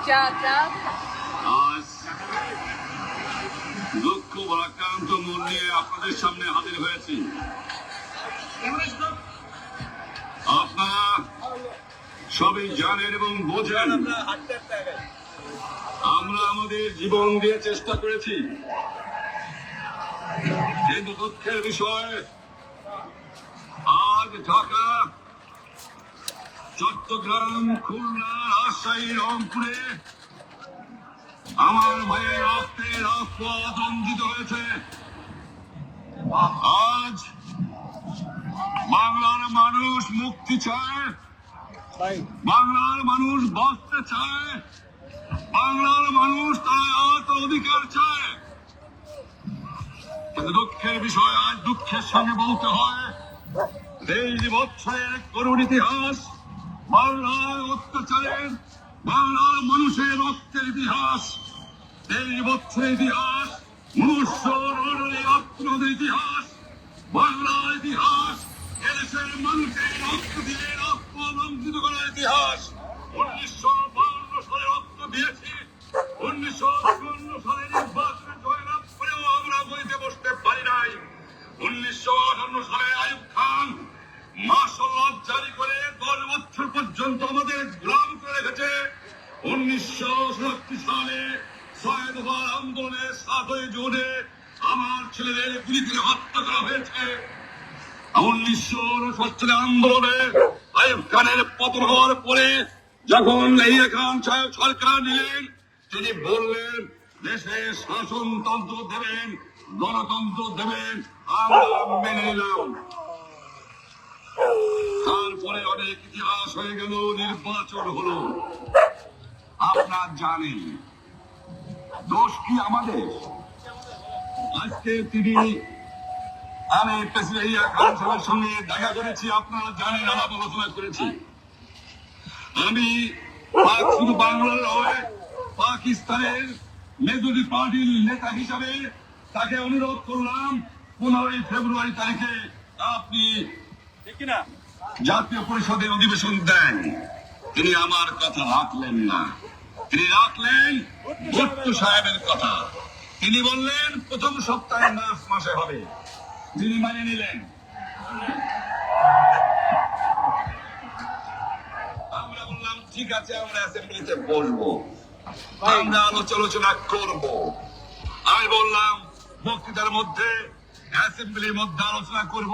আজ দুঃখ ভারাক্রান্ত মন নিয়ে আপনাদের সামনে হাজির হয়েছি। আপনারা সবই জানেন এবং বোঝেন আমরা আমাদের জীবন দিয়ে চেষ্টা করেছি, কিন্তু দুঃখের বিষয় আজ ঢাকা, চট্টগ্রাম, খুলনা, রাজশাহী, রংপুরে আমার ভাইয়ের রক্তে রাজপথ রঞ্জিত হয়েছে। আজ বাংলার মানুষ মুক্তি চায়, বাংলার মানুষ বাঁচতে চায়, বাংলার মানুষ তার অধিকার চায়। কিন্তু দুঃখের বিষয় আজ দুঃখের সঙ্গে বলতে হয় 23 বছরের করুণ ইতিহাস, বাংলার অত্যাচারের, বাংলার মানুষের রক্তের ইতিহাস, 23 বছরের ইতিহাস, মনুষ্য রক্তের ইতিহাস, বাংলার ইতিহাস, এদেশের মানুষের রক্ত দিয়ে রক্ত রঞ্জিত করার ইতিহাস। 1952 সালে রক্ত দিয়েছি, 1954 সালে নির্বাচনে জয়লাভ করেও আমরা বইতে বসতে পারি নাই। 1958 সালে আইয়ুব খান মার্শাল ল জারি করে 10 বছর পর্যন্ত আমাদের গোলাম করে রেখেছে। 1967 সালে 6 দফা আন্দোলনের 7ই জুনে আমার ছেলেদের গুলি করে হত্যা করা হয়েছে। 1959 সালে আন্দোলনে আইয়ুব খানের পতন হওয়ার পরে যখন ইয়াহিয়া খান সাহেব সরকার নিলেন, তিনি বললেন দেশে শাসনতন্ত্র দেবেন, গণতন্ত্র দেবেন, আমরা মেনে নিলাম। তারপরে অনেক ইতিহাস হয়ে গেল, নির্বাচন হলো। আপনারা জানেন দোষ কি আমাদের? আজকে আমি প্রেসিডেন্ট ইয়াহিয়া খান সাহেবের সঙ্গে দেখা করেছি, আপনারা জানেন, আলাপ আলোচনা করেছি। আমি শুধু বাংলার হয়ে পাকিস্তানের মেজরিটি পার্টির নেতা হিসাবে তাকে অনুরোধ করলাম 15 ফেব্রুয়ারি তারিখে আপনি জাতীয় পরিষদের অধিবেশন দেন। তিনি আমার কথা রাখলেন না, তিনি রাখলেন ভুট্টো সাহেবের কথা। তিনি বললেন প্রথম সপ্তাহে মার্চ মাসে হবে, তিনি মানে নিলেন। আমরা বললাম ঠিক আছে, আমরা অ্যাসেম্বলিতে বসবো, আমরা আলোচনা করব। আমি বললাম বক্তৃতার মধ্যে অ্যাসেম্বলির মধ্যে আলোচনা করব।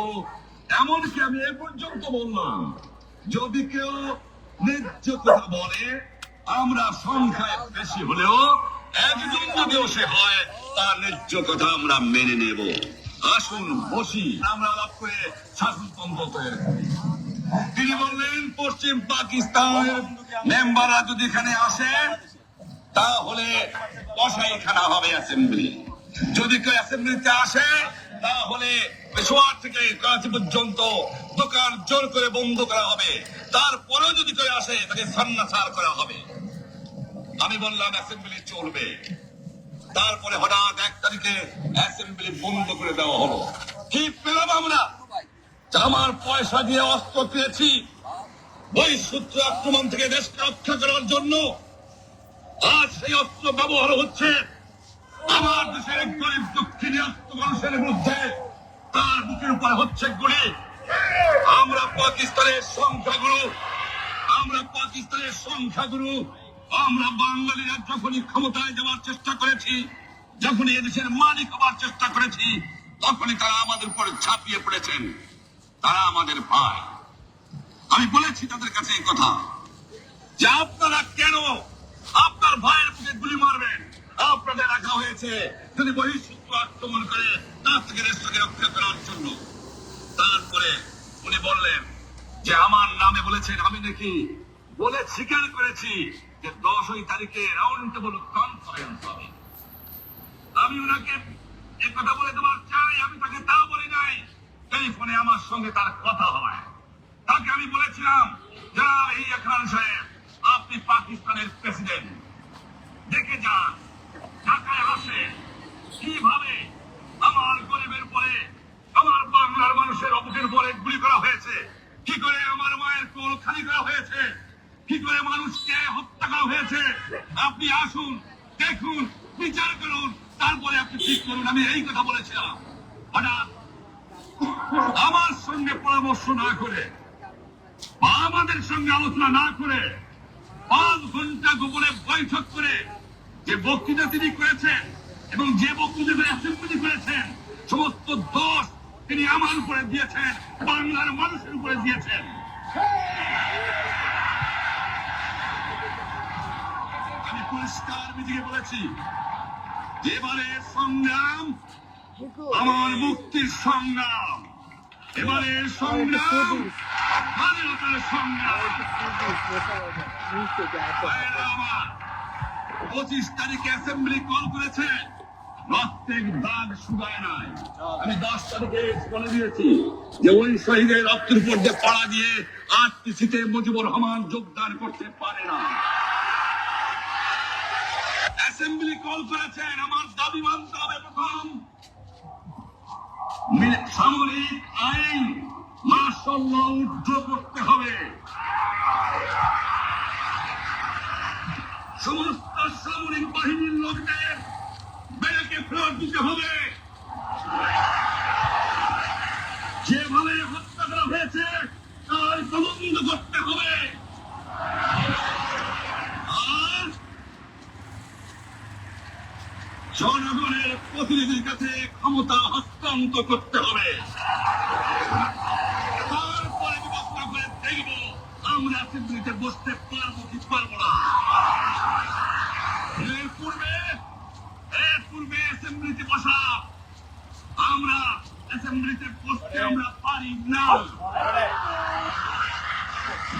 এমনকি আমি এ পর্যন্ত বললাম যদি কেউ ন্যায্য কথা বলে, আমরা সংখ্যায় বেশি হলেও একজন যদিও সে হয়, তার ন্যায্য কথা আমরা মেনে নেব। আসুন বসি, আমরা আলাপ করে শাসনতন্ত্র তৈরি করি। তিনি বললেন পশ্চিম পাকিস্তানের মেম্বাররা যদি এখানে আসে তাহলে কসাইখানা হবে অ্যাসেম্বলি। যদি কেউ অ্যাসেম্বলিতে আসে তাহলে পেশোয়ার থেকে করাচি পর্যন্ত দোকান জোর করে বন্ধ করা হবে। তারপরেও যদি কেউ আসে তাকে সন্ন্যাসার করা হবে। আমি বললাম অ্যাসেম্বলি চলবে। তারপরে হঠাৎ 1 তারিখে অ্যাসেম্বলি বন্ধ করে দেওয়া হলো। কি পেলাম আমরা? আমার পয়সা দিয়ে অস্ত্র পেয়েছি বহিঃশত্রু আক্রমণ থেকে দেশকে রক্ষা করার জন্য। আজ সেই অস্ত্র ব্যবহার হচ্ছে আমার দেশের গরিব দক্ষিণী মানুষের বিরুদ্ধে, তার বুকের উপরে হচ্ছে গুলি। আমরা পাকিস্তানের সংখ্যাগুরু, আমরা বাঙালিরা যখনই ক্ষমতায় যাওয়ার চেষ্টা করেছি, যখনই এদেশের মালিক হবার চেষ্টা করেছি, তখনই তারা আমাদের উপরে ঝাঁপিয়ে পড়েছেন। তারা আমাদের ভাই। আমি বলেছি তাদের কাছে এই কথা যে আপনারা কেন আপনার ভাইয়ের বুকে গুলি মারবেন? আপনাদের রাখা হয়েছে যদি বহিঃশত্রু আক্রমণ করে তার থেকে দেশটাকে রক্ষা করার জন্য। তারপরে উনি বললেন যে আমার নামে বলেছেন, আমি নাকি বলে স্বীকার করেছি যে 10 তারিখে রাউন্ড টেবল কনফারেন্স হবে। আমি ওনাকে এই কথা বলে দেওয়ার চাই, আমি তাকে তা বলি নাই। টেলিফোনে আমার সঙ্গে তার কথা হয়। তাকে আমি বলেছিলাম জনাব ইয়াহিয়া খান সাহেব, আপনি পাকিস্তানের প্রেসিডেন্ট, দেখে যান ঢাকায় আসে কিভাবে আমার গরিবের পরে, আমার বাংলার মানুষের অবুকের পরে গুলি করা হয়েছে, কি করে আমার মায়ের কোল খালি করা হয়েছে, কি করে মানুষকে হত্যা করা হয়েছে। আপনি আসুন, দেখুন, বিচার করুন, তারপরে আপনি ঠিক করুন। আমি এই কথা বলেছিলাম। হঠাৎ আমার সঙ্গে পরামর্শ না করে বা আমাদের সঙ্গে আলোচনা না করে 5 ঘন্টা গোপনে বৈঠক করে যে বক্তৃতা তিনি করেছেন এবং যে বক্তৃতা অ্যাসেম্বলি করেছেন, সমস্ত দোষ তিনি আমার উপরে দিয়েছেন, বাংলার মানুষের উপরে দিয়েছেন। আমি পরিষ্কার মিটিংয়ে বলেছি, এবারে সংগ্রাম আমার মুক্তির সংগ্রাম, এবারে সংগ্রাম স্বাধীনতার সংগ্রাম। 25 তারিখে অ্যাসেম্বলি কল করেছে, রক্তের দাগ শুকায় নাই। আমি 10 তারিখে বলে দিয়েছি যে ওই শহীদের রক্তের উপর যে পাড়া দিয়ে আরটিসিতে মুজিবুর রহমান যোগদান করতে পারে না। অ্যাসেম্বলি কল করেছেন, আমার দাবি মানতে হবে। প্রথম, সামরিক আইন মার্শাল ল উদ্ধার করতে হবে। সমস্ত সামরিক বাহিনীর লোকদের ব্যারাকে ফেরত দিতে হবে। যেভাবে হত্যা করা হয়েছে তার তদন্ত করতে হবে। আর জনগণের প্রতিনিধির কাছে ক্ষমতা হস্তান্তর করতে হবে। তারপরে বিবেচনা করে দেখব আমরা অ্যাসেম্বলিতে বসতে পারবো কি পারবো না। এর পূর্বে অ্যাসেম্বলিতে বসা, আমরা অ্যাসেম্বলিতে বসতে আমরা পারি না।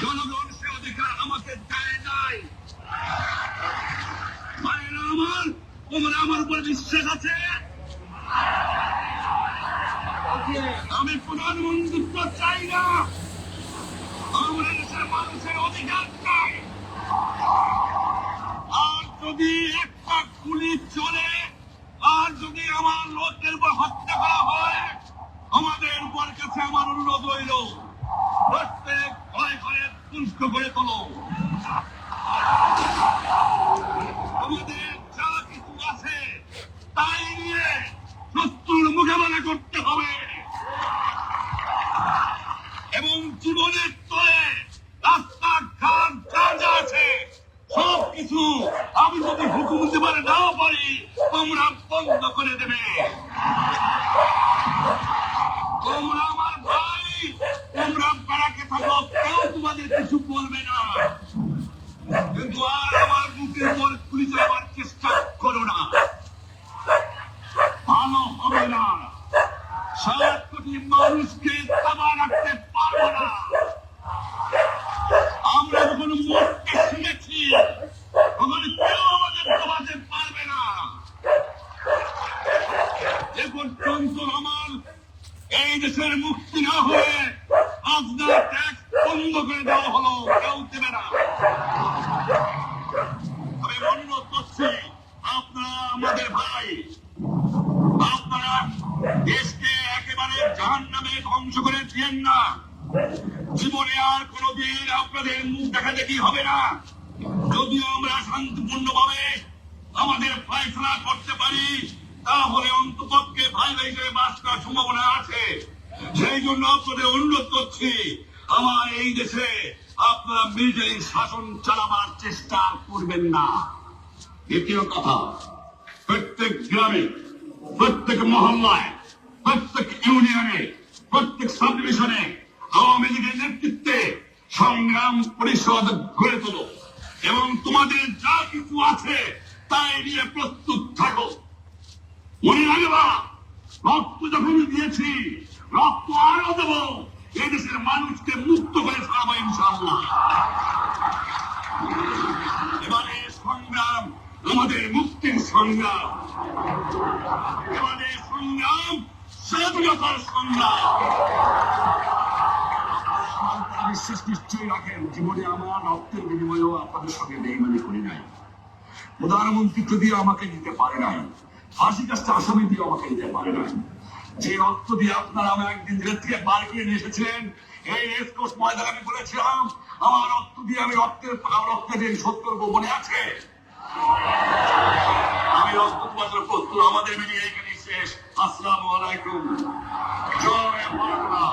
জনগণ সে অধিকার আমাকে দেয় নাই। ভাইরা আমার, তোমরা আমার উপর বিশ্বাস আছে? আমি প্রধানমন্ত্রিত্ব চাই না, আমরা দেশের মানুষের অধিকার চাই। আর যদি একটা গুলি চলে, আর যদি আমার লোকের উপর হত্যা করা হয়, আমাদের উপর কাছে আমার অনুরোধ রইল, প্রত্যেক ঘরে ঘরে তুষ্ট করে তোলো। আমাদের যা কিছু আছে তাই নিয়ে শত্রুর মোকাবেলা করতে হবে এবং জীবনের তলে রাস্তাঘাট যা যা আছে সবকিছু আমি যদি হুকুম দিতে পারে নাও পারি, তোমরা বন্ধ করে দেবে। তোমরা আমার ভাই, তোমরা বেড়াকে থাকো, কেউ তোমাদের কিছু বলবে না। কিন্তু আর আমার বুকের উপর গুলি চালাবার চেষ্টা করো না, ভালো হবে না। 7 কোটি মানুষকে তাবা রাখতে পারবো না। আমরা যখন মরতে শিখেছি তখন কেউ আমাদের দবাতে পারবে না। এ পর্যন্ত আমার এই দেশের মুক্তি না হয়ে আপনার ট্যাক্স বন্ধ করে দেওয়া হলো, কেউ দেবে না। আমি অনুরোধ করছি, আপনারা আমাদের ভাই, আপনারা দেশকে একেবারে জাহান্নামে ধ্বংস করে দিয়েন না। জীবনে আর কোনদিন আপনাদের মুখ দেখা দেখি হবে না। যদিও আমরা শান্তিপূর্ণভাবে আমাদের ফয়সালা করতে পারি, তাহলে অন্তপক্ষে ভাই ভাই হিসেবে বাস করার সম্ভাবনা আছে। সেই জন্য আপনাদের অনুরোধ করছি, আমার এই দেশে আপনারা মিলিটারি শাসন চালাবার চেষ্টা করবেন না। দ্বিতীয় কথা, প্রত্যেক গ্রামে, প্রত্যেক মহল্লায়, প্রত্যেক ইউনিয়নে, প্রত্যেক সাব ডিভিশনে আওয়ামী লীগের নেতৃত্বে সংগ্রাম পরিষদ গড়ে তোলো এবং তোমাদের যা কিছু আছে তাই নিয়ে প্রস্তুত থাকো। মনে রাখবা, রক্ত যখন দিয়েছি, রক্ত আরো দেব। এদেশের মানুষকে মুক্ত করে ছাড়াবো ইনশাআল্লাহ। এবারে সংগ্রাম আমাদের মুক্তির সংগ্রাম, এবারে সংগ্রাম স্বাধীনতার সংগ্রাম। বিশ্বাস নিশ্চয়ই রাখেন, জীবনে আমার রক্তের বিনিময়েও আপনাদের সঙ্গে বেইমানি করি নাই। প্রধানমন্ত্রী যদিও আমাকে দিতে পারে নাই, ফাঁসি কাজটা আসামি দিয়ে আমাকে দিতে পারে নাই। যে রক্ত দিয়ে আপনারা আমার একদিন জেলের থেকে বার করে নিয়ে এসেছিলেন, এই রেসকোর্স ময়দানে আমি বলেছিলাম আমার রক্ত দিয়ে আমি রক্তের যে সত্য গোপনে আছে, সবাই রক্তপাতের প্রস্তুত। আমাদের মিডিয়া এখানে শেষ। আসসালামু আলাইকুম। জয় বাংলা।